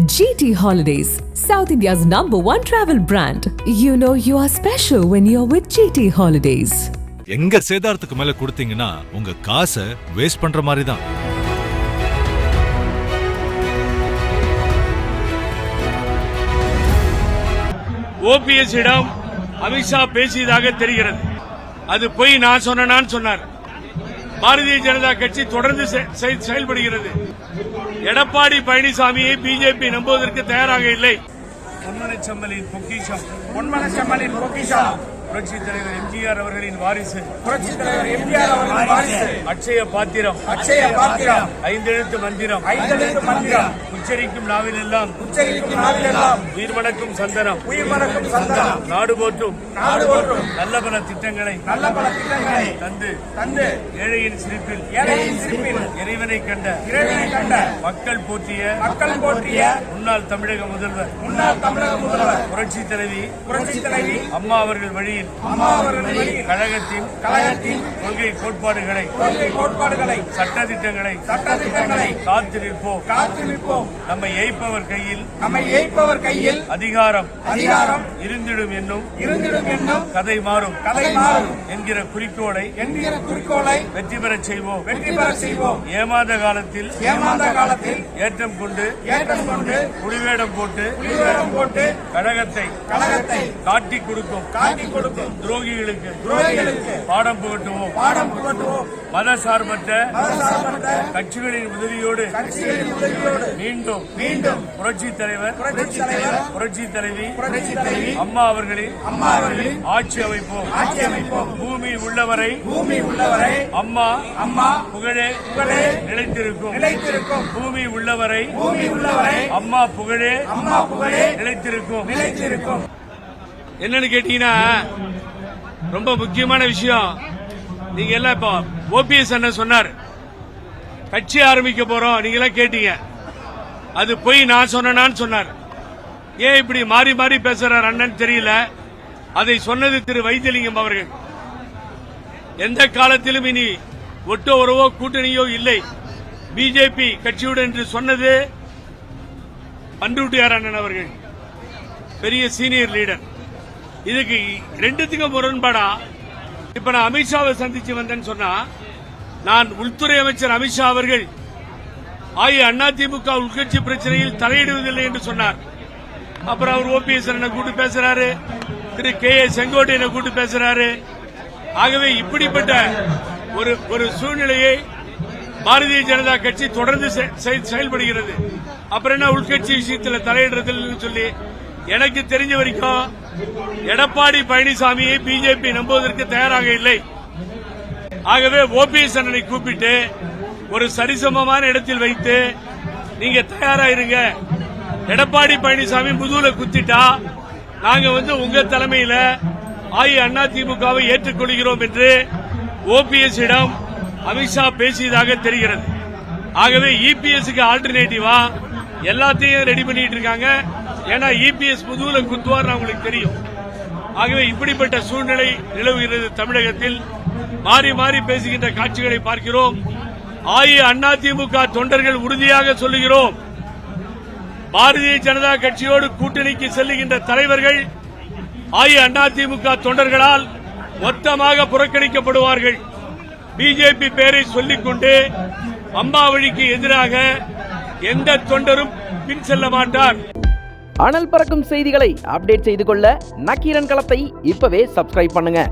GT Holidays, South India's #1 travel brand. You know you are special when you're with GT Holidays. எங்க சேதாரத்துக்கு மேல கொடுத்தீங்கன்னா உங்க காசை waste பண்ற மாதிரி தான். ஓபிஎஸ் இடம் அமித்ஷா பேசியதாக தெரிகிறது. அது போய் நான் சொன்னான்னு சொன்னார். பாரதிய ஜனதா கட்சி தொடர்ந்து செயல்படுகிறது. எடப்பாடி பழனிசாமியை பிஜேபி நம்புவதற்கு தயாராக இல்லை. பொன்மனச்செம்மலின் பொக்கிஷம் புரட்சித் தலைவர் எம்ஜிஆர் அவர்களின் வாரிசு அட்சய பாத்திரம் 5 எழுத்து மந்திரம் உச்சரிக்கும் நாவிலெல்லாம் உயிர் மணக்கும் சந்தனம் நாடு போற்றும் நல்ல பல திட்டங்களை தந்து ஏழையின் சிரிப்பில் இறைவனை கண்ட மக்கள் போற்றிய முன்னாள் தமிழக முதல்வர் புரட்சித் தலைவி அம்மா அவர்கள் வழியில் கழகத்தின் கொள்கை கோட்பாடுகளை சட்ட திட்டங்களை காத்திருப்போம். நம்மை ஏய்ப்பவர் கையில் அதிகாரம் இருந்திடும் என்னும் கதை மாறும் என்கிற குறிக்கோளை வெற்றி பெறச் செய்வோம். ஏமாந்த காலத்தில் ஏற்றம் கொண்டு புலிவேடம் போட்டு கழகத்தை காட்டிக் கொடுக்கும் துரோகிகளுக்கு பாடம் புகட்டுவோம். மத சார்பற்ற கட்சிகளின் உதவியோடு மீண்டும் புரட்சித் தலைவி அம்மா அவர்களின் ஆட்சி அமைப்போம். பூமி உள்ளவரை அம்மா புகழே நிலைத்திருக்கும். பூமி உள்ளவரை அம்மா புகழே நிலைத்திருக்கும். என்னன்னு கேட்டீங்கன்னா ரொம்ப முக்கியமான விஷயம். நீங்க எல்லாம் இப்போ ஓபிஎஸ் அண்ணன் சொன்னார், கட்சி ஆரம்பிக்க போறோம். நீங்க எல்லாம் கேட்டீங்க. அது போய் நான் சொன்னான்னு சொன்னார். ஏன் இப்படி மாறி பேசுறார் அண்ணன் தெரியல. அதை சொன்னது திரு வைத்தியலிங்கம் அவர்கள். எந்த காலத்திலும் இனி ஒட்டோ உறவோ கூட்டணியோ இல்லை பிஜேபி கட்சியுடன் என்று சொன்னது பண்ருட்டியார் அண்ணன் அவர்கள், பெரிய சீனியர் லீடர். இதுக்கு ரெண்டுத்துக்கும் முரண்பாடா இப்ப நான் அமித்ஷாவை சந்திச்சு வந்தேன்னு சொன்னா, நான் உள்துறை அமைச்சர் அமித்ஷா அவர்கள் அதிமுக உள்கட்சி பிரச்சனையில் தலையிடுவதில்லை என்று சொன்னார். அப்புறம் அவர் ஓபிஎஸ் கூட்டு பேசுறாரு, திரு கே.ஏ. செங்கோட்டையனை கூட்டு பேசுறாரு. ஆகவே இப்படிப்பட்ட ஒரு சூழ்நிலையை பாரதிய ஜனதா கட்சி தொடர்ந்து செயல்படுகிறது. அப்புறம் என்ன உள்கட்சி விஷயத்தில் தலையிடுறதில்லைன்னு சொல்லி, எனக்கு தெரிஞ்ச வரைக்கும் எடப்பாடி பழனிசாமியை பிஜேபி நம்புவதற்கு தயாராக இல்லை. ஆகவே ஓபிஎஸ் அண்ணனை கூப்பிட்டு ஒரு சரிசமமான இடத்தில் வைத்து நீங்க தயாரா இருங்க, எடப்பாடி பழனிசாமி முதுகுல குத்திட்டா நாங்க உங்க தலைமையில அதிமுகவை ஏற்றுக்கொள்கிறோம் என்று ஓபிஎஸ் இடம் அமித்ஷா பேசியதாக தெரிகிறது. ஆகவே இபிஎஸ்க்கு ஆல்டர்னேட்டிவா எல்லாத்தையும் ரெடி பண்ணிட்டு இருக்காங்க. ஏன்னா இபிஎஸ் முதுகுல குத்துவார் உங்களுக்கு தெரியும். ஆகவே இப்படிப்பட்ட சூழ்நிலை நிலவுகிறது தமிழகத்தில். மாறி பேசுகின்ற காட்சிகளை பார்க்கிறோம். அதிமுக தொண்டர்கள் உறுதியாக சொல்லுகிறோம், பாரதிய ஜனதா கட்சியோடு கூட்டணிக்கு செல்லுகின்ற தலைவர்கள் அதிமுக தொண்டர்களால் மொத்தமாக புறக்கணிக்கப்படுவார்கள். பிஜேபி பெயரை சொல்லிக் கொண்டு அம்மா வழிக்கு எதிராக எந்த தொண்டரும் பின் செல்ல மாட்டார். அனல் பறக்கும் செய்திகளை அப்டேட் செய்து கொள்ள நக்கீரன் களத்தை இப்பவே சப்ஸ்கிரைப் பண்ணுங்க.